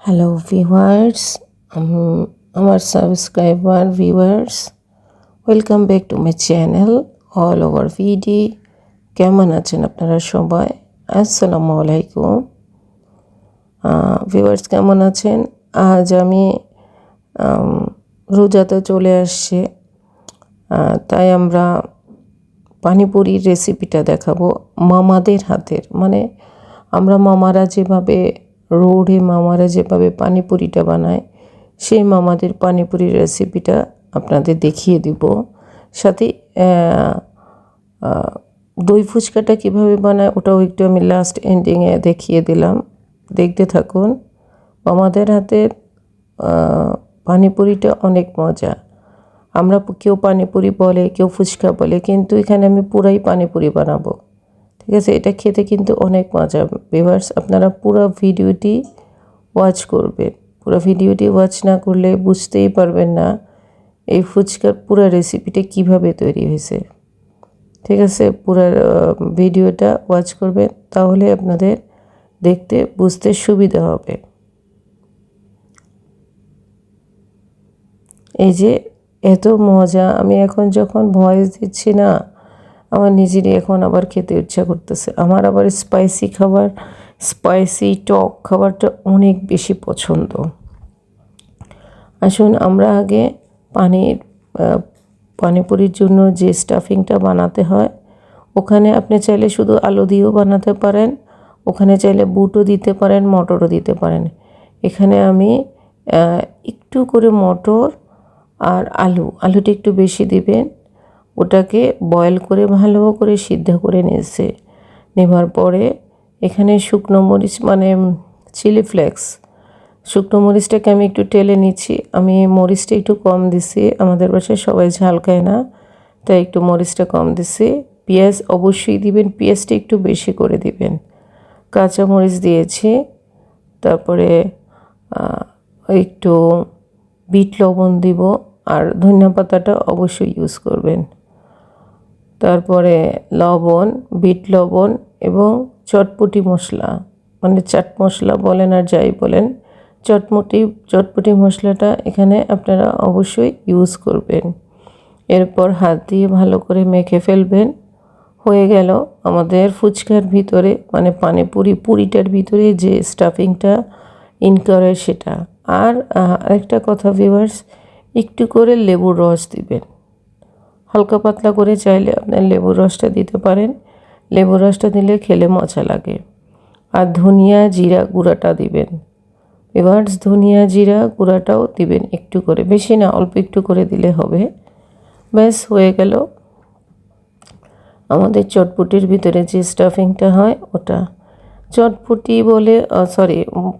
Hello viewers, আমার subscriber viewers, welcome back to my channel all over ভিডি। কেমন আছেন আপনারা সবাই? আসসালামু আলাইকুম ভিউয়ার্স, কেমন আছেন? আজ আমি রোজাতে চলে আসছে, তাই আমরা পানিপুরির রেসিপিটা দেখাবো মামাদের হাতের। মানে আমরা মামারা যেভাবে মামারা যেভাবে পানিপুরিটা বানায়, সেই মামাদের পানিপুরির রেসিপিটা আপনাদের দেখিয়ে দিব। সাথে দই ফুচকাটা কীভাবে বানায় ওটাও একটু আমি লাস্ট এন্ডিংয়ে দেখিয়ে দিলাম, দেখতে থাকুন। মামাদের হাতের পানিপুরিটা অনেক মজা। আমরা কেউ পানিপুরি বলে, কেউ ফুচকা বলে, কিন্তু এখানে আমি পুরাই পানিপুরি বানাবো। ঠিক আছে, এটা খেতে কিন্তু অনেক মজা। ভিউয়ার্স, আপনারা পুরো ভিডিওটি ওয়াচ করবেন। পুরো ভিডিওটি ওয়াচ না করলে বুঝতেই পারবেন না এই ফুচকার পুরো রেসিপিটা কিভাবে তৈরি হয়েছে। ঠিক আছে, পুরো ভিডিওটা ওয়াচ করবেন, তাহলে আপনাদের দেখতে বুঝতে সুবিধা হবে। এই যে এত মজা, আমি এখন যখন ভয়েস দিচ্ছি না, আমার নিজেরই এখন আবার খেতে ইচ্ছা করতেছে। আমার আবার স্পাইসি টক খাবারটা অনেক বেশি পছন্দ। আসুন আমরা আগে পানিপুরির জন্য যে স্টাফিংটা বানাতে হয়, ওখানে আপনি চাইলে শুধু আলু দিয়েও বানাতে পারেন, ওখানে চাইলে বুটও দিতে পারেন, মটরও দিতে পারেন। এখানে আমি একটু করে মটর আর আলুটা একটু বেশি দিবেন, ওটাকে বয়েল করে ভালো করে সিদ্ধ করে নেবার পরে এখানে শুকনো মরিচ মানে চিলি ফ্লেক্স, শুকনো মরিচটাকে আমি একটু টেলে নিচ্ছি। আমি মরিচটা একটু কম দিছি, আমাদের বাসায় সবাই ঝাল খায় না, তাই একটু মরিচটা কম দিছি। পেঁয়াজ অবশ্যই দিবেন, পেঁয়াজটা একটু বেশি করে দিবেন। কাঁচা মরিচ দিয়েছি, তারপরে একটু বিট লবণ দিব, আর ধনিয়া পাতাটা অবশ্যই ইউজ করবেন। তারপরে লবণ, বিট লবণ এবং চটপটি মশলা, মানে চাট মশলা বলেন আর যাই বলেন, চটপটি মশলাটা এখানে আপনারা অবশ্যই ইউজ করবেন। এরপর হাত দিয়ে ভালো করে মেখে ফেলবেন। হয়ে গেল আমাদের ফুচকার ভিতরে, মানে পুরিটার ভিতরে যে স্টাফিংটা করে সেটা। আর আরেকটা কথা ভিউয়ার্স, একটু করে লেবুর রস দিবেন, হালকা পাতলা করে, চাইলে আপনার লেবুর রসটা দিতে পারেন। লেবুর রসটা দিলে খেলে মজা লাগে। আর ধনিয়া জিরা গুঁড়াটা দিবেন ভিউয়ার্স, ধনিয়া জিরা গুঁড়াটাও দিবেন একটু করে, বেশি না, অল্প একটু করে দিলে হবে। ব্যাস হয়ে গেল আমাদের চটপটির ভিতরে যে স্টাফিংটা হয় ওটা। চটপটি বলে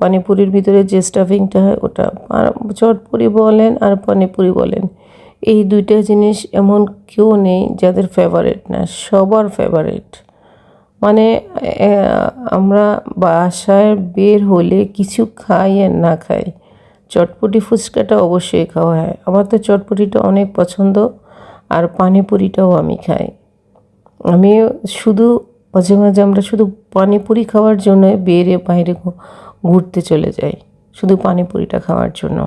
পানিপুরির ভিতরে যে স্টাফিংটা হয় ওটা। আর চটপটি বলেন আর পানিপুরি বলেন, এই দুইটা জিনিস এমন কেউ নেই যাদের ফেভারিট না, সবার ফেভারিট। মানে আমরা বাসায় বের হলে কিছু খাই আর না খাই, চটপটি ফুচকাটা অবশ্যই খাওয়া হয়। আমার তো চটপটিটা অনেক পছন্দ, আর পানিপুরিটাও আমি খাই। আমি শুধু মাঝে মাঝে আমরা শুধু পানিপুরি খাওয়ার জন্য বাইরে ঘুরতে চলে যাই, শুধু পানিপুরিটা খাওয়ার জন্য।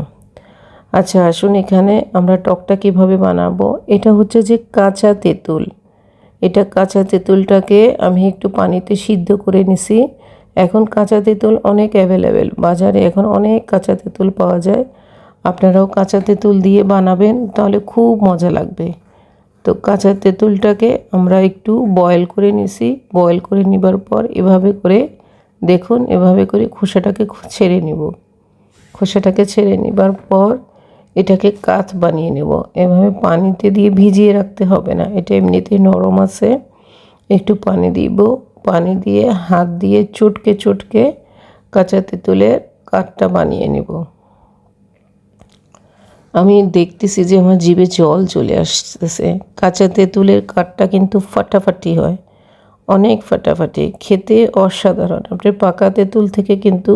আচ্ছা আসুন, এখানে আমরা টকটা কীভাবে বানাবো। এটা হচ্ছে যে কাঁচা তেঁতুল, এটা কাঁচা তেঁতুলটাকে আমি একটু পানিতে সিদ্ধ করে নিছি। এখন কাঁচা তেঁতুল অনেক অ্যাভেলেবেল, বাজারে এখন অনেক কাঁচা তেঁতুল পাওয়া যায়। আপনারাও কাঁচা তেঁতুল দিয়ে বানাবেন, তাহলে খুব মজা লাগবে। তো কাঁচা তেঁতুলটাকে আমরা একটু বয়েল করে নিছি। বয়েল করে নেবার পর এভাবে করে দেখুন, এভাবে করে খোসাটাকে ছেড়ে নিব। খোসাটাকে ছেড়ে নেবার পর এটাকে কাঁচ বানিয়ে নেব। এভাবে পানিতে দিয়ে ভিজিয়ে রাখতে হবে না, এটা এমনিতেই নরম আছে। একটু পানি দিব, পানি দিয়ে হাত দিয়ে চটকে কাঁচা তেঁতুলের কাঠটা বানিয়ে নেব। আমি দেখতেছি যে আমার জিভে জল চলে আসতেছে। কাঁচা তেঁতুলের কাঠটা কিন্তু ফাটাফাটি হয়, অনেক ফাটাফাটি, খেতে অসাধারণ। আপনার পাকা তেঁতুল থেকে কিন্তু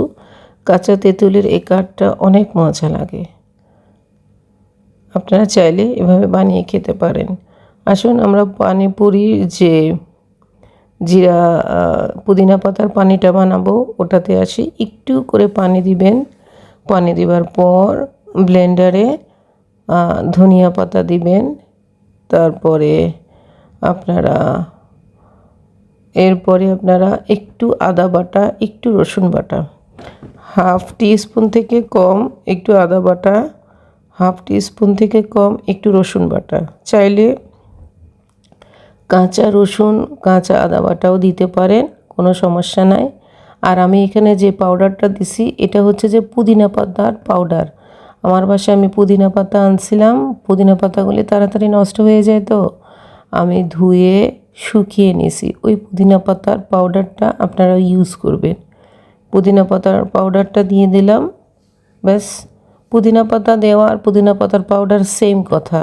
কাঁচা তেঁতুলের এই কাঠটা অনেক মজা লাগে। আপনারা চাইলে এভাবে বানিয়ে খেতে পারেন। আসুন আমরা পানিপুরির যে জিরা পুদিনা পাতার পানিটা বানাবো ওটাতে আসি। একটু করে পানি দিবেন, পানি দেওয়ার পর ব্লেন্ডারে ধনিয়া পাতা দিবেন। তারপরে আপনারা একটু আদা বাটা, একটু রসুন বাটা, হাফ টিস্পুন থেকে কম একটু আদা বাটা, হাফ টিস্পুন থেকে কম একটু রসুন বাটা। চাইলে কাঁচা রসুন, কাঁচা আদা বাটাও দিতে পারেন, কোনো সমস্যা নাই। আর আমি এখানে যে পাউডারটা দিছি এটা হচ্ছে যে পুদিনা পাতার পাউডার। আমার বাসায় আমি পুদিনা পাতা আনছিলাম, পুদিনা পাতাগুলি তাড়াতাড়ি নষ্ট হয়ে যায়, তো আমি ধুয়ে শুকিয়ে নিছি। ওই পুদিনা পাতার পাউডারটা আপনারা ইউজ করবেন। পুদিনা পাতার পাউডারটা দিয়ে দিলাম, ব্যাস। পুদিনা পাতা দেওয়া আর পুদিনা পাতার পাউডার সেম কথা।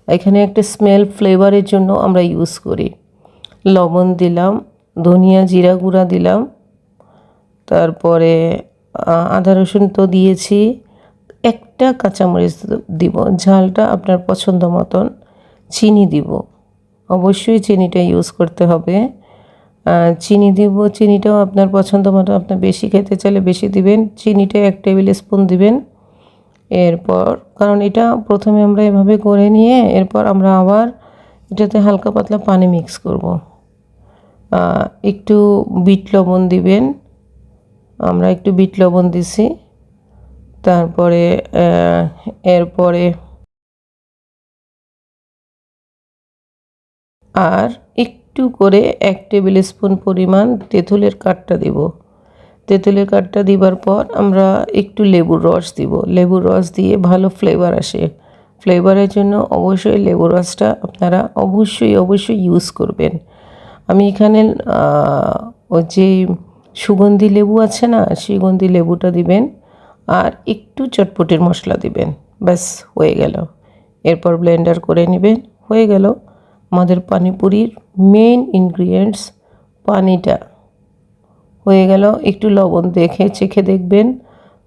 এখানে একটা স্মেল ফ্লেভারের জন্য আমরা ইউজ করি। লবণ দিলাম, ধনিয়া জিরা গুঁড়া দিলাম, তারপরে আদা রসুন তো দিয়েছি, একটা কাঁচামরিচ দিব, ঝালটা আপনার পছন্দ মতন। চিনি দিব, অবশ্যই চিনিটা ইউজ করতে হবে। চিনি দিব, চিনিটাও আপনার পছন্দ মতো, আপনার বেশি খেতে চাইলে বেশি দিবেন। চিনিটা 1 টেবিল স্পুন দিবেন। এরপর কারণ এটা প্রথমে আমরা এভাবে করে নিয়ে এরপর আমরা আবার এটাতে হালকা পাতলা পানি মিক্স করব। একটু বিট লবণ দিবেন, আমরা একটু বিট লবণ দিছি। তারপরে এরপরে আর একটু করে 1 টেবিল স্পুন পরিমাণ তেঁতুলের কাঠটা দিব। তেঁতুলের কাঠটা দিবার পর আমরা একটু লেবুর রস দিব। লেবুর রস দিয়ে ভালো ফ্লেভার আসে। ফ্লেভারের জন্য অবশ্যই লেবুর রসটা আপনারা অবশ্যই ইউজ করবেন। আমি এখানে ওই যে সুগন্ধি লেবু আছে না, সুগন্ধি লেবুটা দিবেন আর একটু চটপটির মশলা দিবেন, ব্যাস হয়ে গেল। এরপর ব্লেন্ডার করে নেবেন, হয়ে গেল আমাদের পানিপুরির মেইন ইনগ্রিডিয়েন্টস। পানিটা হয়ে গেল। একটু লবণ দেখে চেখে দেখবেন,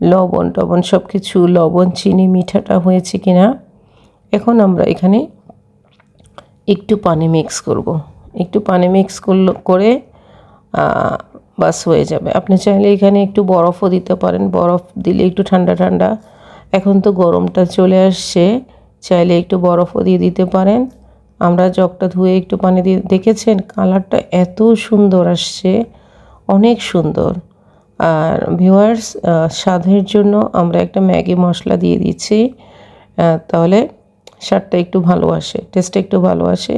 লবণ টবণ সব কিছু, লবণ চিনি মিঠাটা হয়েছে কিনা। এখন আমরা এখানে একটু পানি মিক্স করব। একটু পানি মিক্স করে বাস হয়ে যাবে। আপনি চাইলে এখানে একটু বরফও দিতে পারেন, বরফ দিলে একটু ঠান্ডা ঠান্ডা। এখন তো গরমটা চলে আসছে, চাইলে একটু বরফও দিয়ে দিতে পারেন। আমরা জগটা ধুয়ে একটু পানি দিয়ে দেখেছেন, কালারটা এত সুন্দর আসছে, অনেক সুন্দর। আর ভিউয়ার্স, স্বাদের জন্য আমরা একটা ম্যাগি মশলা দিয়ে দিচ্ছি, তাহলে স্বাদটা একটু ভালো আসে, টেস্টটা একটু ভালো আসে।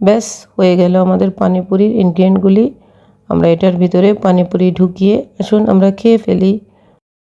ব্যাস হয়ে গেল আমাদের পানিপুরির ইনগ্রিডিয়েন্টগুলি। আমরা এটার ভিতরে পানিপুরি ঢুকিয়ে আসুন আমরা খেয়ে ফেলি।